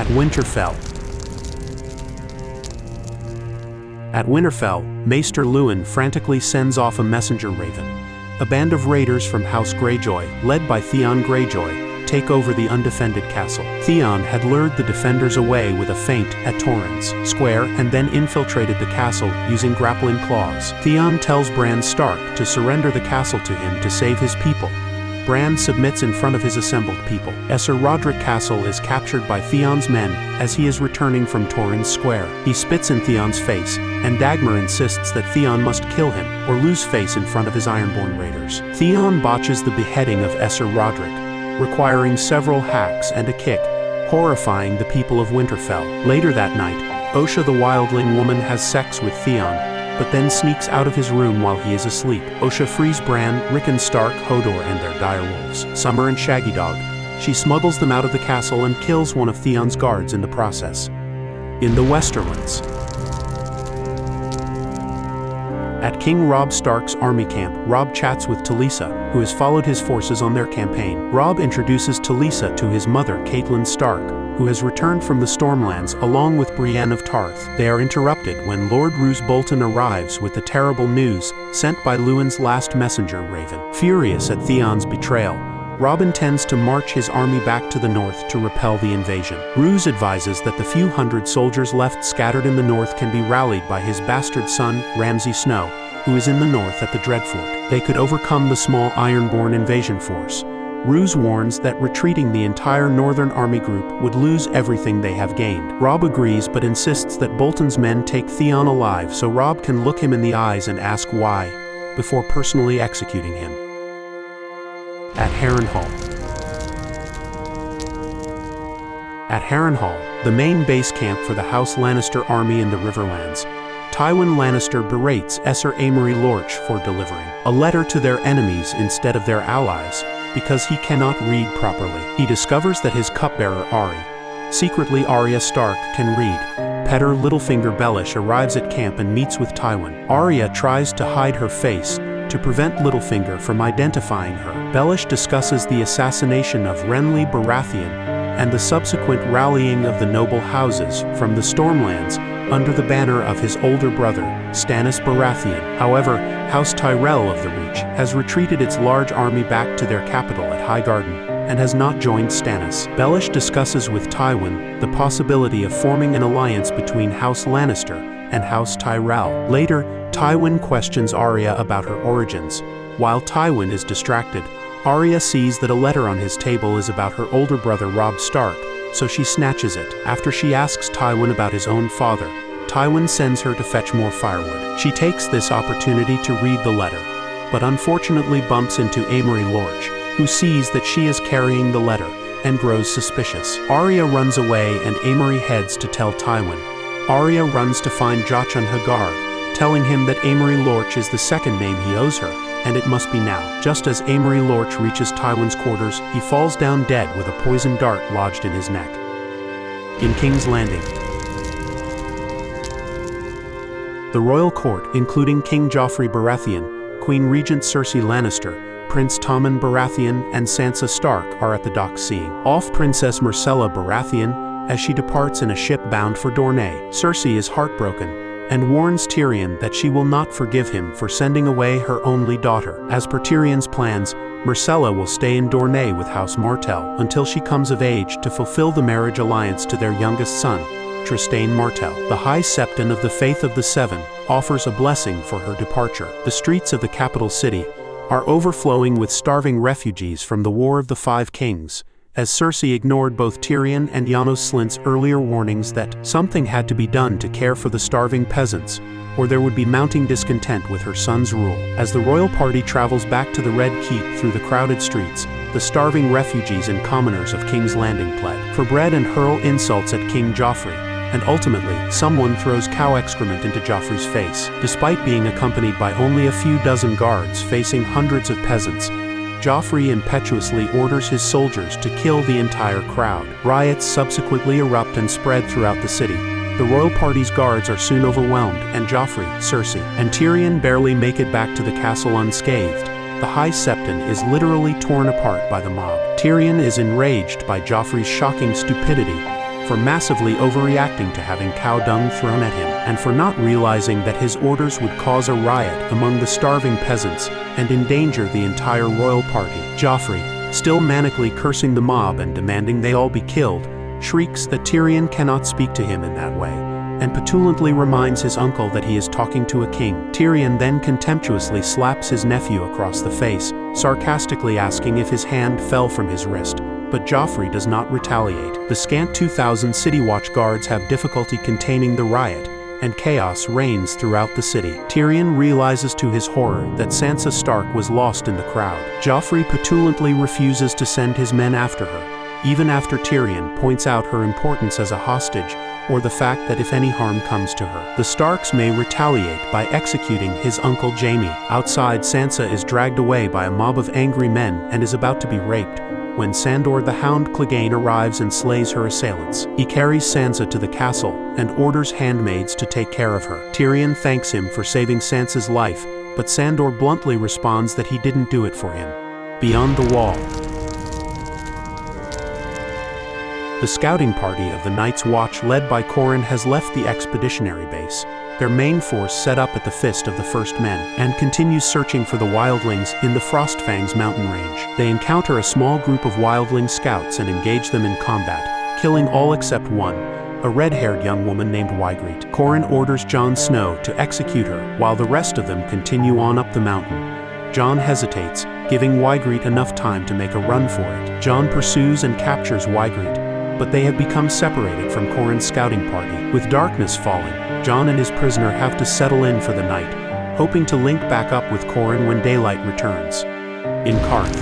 At Winterfell. At Winterfell, Maester Luwin frantically sends off a messenger raven. A band of raiders from House Greyjoy, led by Theon Greyjoy, take over the undefended castle. Theon had lured the defenders away with a feint at Torrens Square and then infiltrated the castle using grappling claws. Theon tells Bran Stark to surrender the castle to him to save his people. Bran submits in front of his assembled people. Esser Roderick Castle is captured by Theon's men as he is returning from Torrens Square. He spits in Theon's face, and Dagmar insists that Theon must kill him or lose face in front of his Ironborn raiders. Theon botches the beheading of Esser Roderick, requiring several hacks and a kick, horrifying the people of Winterfell. Later that night, Osha the wildling woman has sex with Theon, but then sneaks out of his room while he is asleep. Osha frees Bran, Rickon Stark, Hodor, and their direwolves, Summer and Shaggy Dog. She smuggles them out of the castle and kills one of Theon's guards in the process. In the Westerlands. At King Robb Stark's army camp, Robb chats with Talisa, who has followed his forces on their campaign. Robb introduces Talisa to his mother, Catelyn Stark, who has returned from the Stormlands along with Brienne of Tarth. They are interrupted when Lord Roose Bolton arrives with the terrible news sent by Luwin's last messenger raven. Furious at Theon's betrayal, Robb intends to march his army back to the north to repel the invasion. Roose advises that the few hundred soldiers left scattered in the north can be rallied by his bastard son, Ramsay Snow, who is in the north at the Dreadfort. They could overcome the small Ironborn invasion force. Roose warns that retreating the entire northern army group would lose everything they have gained. Robb agrees but insists that Bolton's men take Theon alive so Robb can look him in the eyes and ask why, before personally executing him. At Harrenhal. At Harrenhal, the main base camp for the House Lannister army in the Riverlands, Tywin Lannister berates Esser Amory Lorch for delivering a letter to their enemies instead of their allies, because he cannot read properly. He discovers that his cupbearer Arya, secretly Arya Stark, can read. Petter Littlefinger Bellish arrives at camp and meets with Tywin. Arya tries to hide her face to prevent Littlefinger from identifying her. Bellish discusses the assassination of Renly Baratheon and the subsequent rallying of the noble houses from the Stormlands under the banner of his older brother, Stannis Baratheon. However, House Tyrell of the Reach has retreated its large army back to their capital at Highgarden and has not joined Stannis. Bellish discusses with Tywin the possibility of forming an alliance between House Lannister and House Tyrell. Later, Tywin questions Arya about her origins. While Tywin is distracted, Arya sees that a letter on his table is about her older brother Robb Stark, so she snatches it. After she asks Tywin about his own father, Tywin sends her to fetch more firewood. She takes this opportunity to read the letter, but unfortunately bumps into Amory Lorch, who sees that she is carrying the letter and grows suspicious. Arya runs away and Amory heads to tell Tywin. Arya runs to find Jaqen H'ghar, telling him that Amory Lorch is the second name he owes her, and it must be now. Just as Amory Lorch reaches Tywin's quarters, he falls down dead with a poisoned dart lodged in his neck. In King's Landing. The royal court, including King Joffrey Baratheon, Queen Regent Cersei Lannister, Prince Tommen Baratheon, and Sansa Stark are at the dock seeing off Princess Myrcella Baratheon as she departs in a ship bound for Dorne. Cersei is heartbroken and warns Tyrion that she will not forgive him for sending away her only daughter. As per Tyrion's plans, Myrcella will stay in Dorne with House Martell until she comes of age to fulfill the marriage alliance to their youngest son, Trystane Martell. The High Septon of the Faith of the Seven offers a blessing for her departure. The streets of the capital city are overflowing with starving refugees from the War of the Five Kings, as Cersei ignored both Tyrion and Janos Slynt's earlier warnings that something had to be done to care for the starving peasants, or there would be mounting discontent with her son's rule. As the royal party travels back to the Red Keep through the crowded streets, the starving refugees and commoners of King's Landing plead for bread and hurl insults at King Joffrey, and ultimately, someone throws cow excrement into Joffrey's face. Despite being accompanied by only a few dozen guards facing hundreds of peasants, Joffrey impetuously orders his soldiers to kill the entire crowd. Riots subsequently erupt and spread throughout the city. The royal party's guards are soon overwhelmed, and Joffrey, Cersei, and Tyrion barely make it back to the castle unscathed. The High Septon is literally torn apart by the mob. Tyrion is enraged by Joffrey's shocking stupidity for massively overreacting to having cow dung thrown at him, and for not realizing that his orders would cause a riot among the starving peasants and endanger the entire royal party. Joffrey, still manically cursing the mob and demanding they all be killed, shrieks that Tyrion cannot speak to him in that way, and petulantly reminds his uncle that he is talking to a king. Tyrion then contemptuously slaps his nephew across the face, sarcastically asking if his hand fell from his wrist, but Joffrey does not retaliate. The scant 2,000 city watch guards have difficulty containing the riot, and chaos reigns throughout the city. Tyrion realizes to his horror that Sansa Stark was lost in the crowd. Joffrey petulantly refuses to send his men after her, even after Tyrion points out her importance as a hostage, or the fact that if any harm comes to her, the Starks may retaliate by executing his uncle Jaime. Outside, Sansa is dragged away by a mob of angry men and is about to be raped, when Sandor the Hound Clegane arrives and slays her assailants. He carries Sansa to the castle and orders handmaids to take care of her. Tyrion thanks him for saving Sansa's life, but Sandor bluntly responds that he didn't do it for him. Beyond the wall. The scouting party of the Night's Watch led by Qhorin has left the expeditionary base, their main force set up at the Fist of the First Men, and continues searching for the wildlings in the Frostfangs mountain range. They encounter a small group of wildling scouts and engage them in combat, killing all except one, a red-haired young woman named Ygritte. Qhorin orders Jon Snow to execute her, while the rest of them continue on up the mountain. Jon hesitates, giving Ygritte enough time to make a run for it. Jon pursues and captures Ygritte, but they have become separated from Qhorin's scouting party. With darkness falling, Jon and his prisoner have to settle in for the night, hoping to link back up with Qhorin when daylight returns. In Qarth.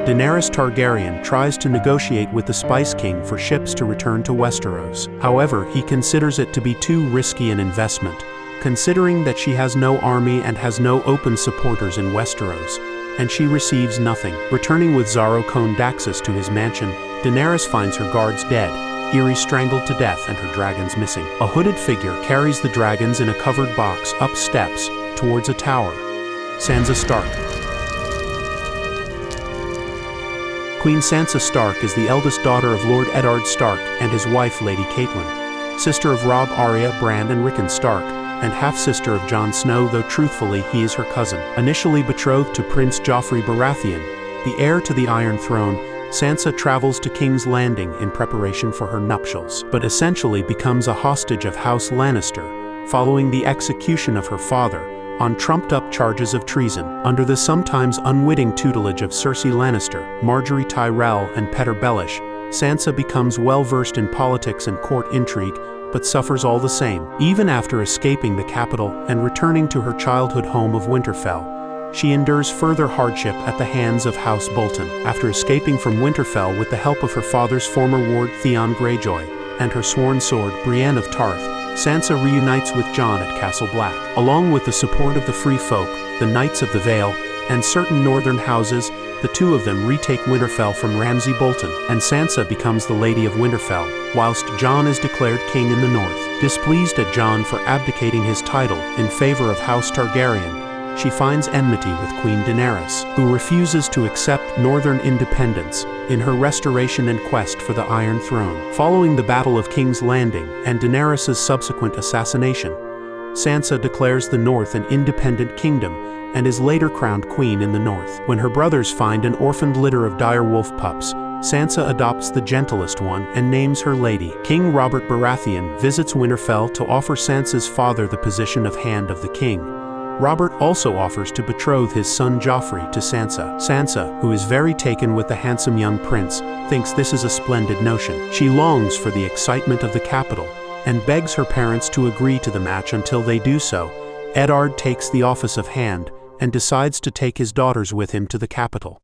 Daenerys Targaryen tries to negotiate with the Spice King for ships to return to Westeros. However, he considers it to be too risky an investment, considering that she has no army and has no open supporters in Westeros, and she receives nothing. Returning with Xaro Khone Daxus to his mansion, Daenerys finds her guards dead, Irri strangled to death and her dragons missing. A hooded figure carries the dragons in a covered box up steps towards a tower. Sansa Stark. Queen Sansa Stark is the eldest daughter of Lord Eddard Stark and his wife Lady Catelyn, sister of Robb, Arya, Bran and Rickon Stark, and half-sister of Jon Snow, though truthfully he is her cousin. Initially betrothed to Prince Joffrey Baratheon, the heir to the Iron Throne, Sansa travels to King's Landing in preparation for her nuptials, but essentially becomes a hostage of House Lannister, following the execution of her father, on trumped-up charges of treason. Under the sometimes unwitting tutelage of Cersei Lannister, Margaery Tyrell, and Petyr Baelish, Sansa becomes well-versed in politics and court intrigue, but suffers all the same. Even after escaping the capital and returning to her childhood home of Winterfell, she endures further hardship at the hands of House Bolton. After escaping from Winterfell with the help of her father's former ward Theon Greyjoy and her sworn sword Brienne of Tarth, Sansa reunites with Jon at Castle Black. Along with the support of the Free Folk, the Knights of the Vale, and certain northern houses, the two of them retake Winterfell from Ramsay Bolton, and Sansa becomes the Lady of Winterfell, whilst Jon is declared king in the north. Displeased at Jon for abdicating his title in favor of House Targaryen, she finds enmity with Queen Daenerys, who refuses to accept northern independence in her restoration and quest for the Iron Throne. Following the Battle of King's Landing and Daenerys' subsequent assassination, Sansa declares the North an independent kingdom and is later crowned queen in the North. When her brothers find an orphaned litter of direwolf pups, Sansa adopts the gentlest one and names her Lady. King Robert Baratheon visits Winterfell to offer Sansa's father the position of Hand of the King. Robert also offers to betroth his son Joffrey to Sansa. Sansa, who is very taken with the handsome young prince, thinks this is a splendid notion. She longs for the excitement of the capital and begs her parents to agree to the match. Until they do so, Eddard takes the office of Hand and decides to take his daughters with him to the capital.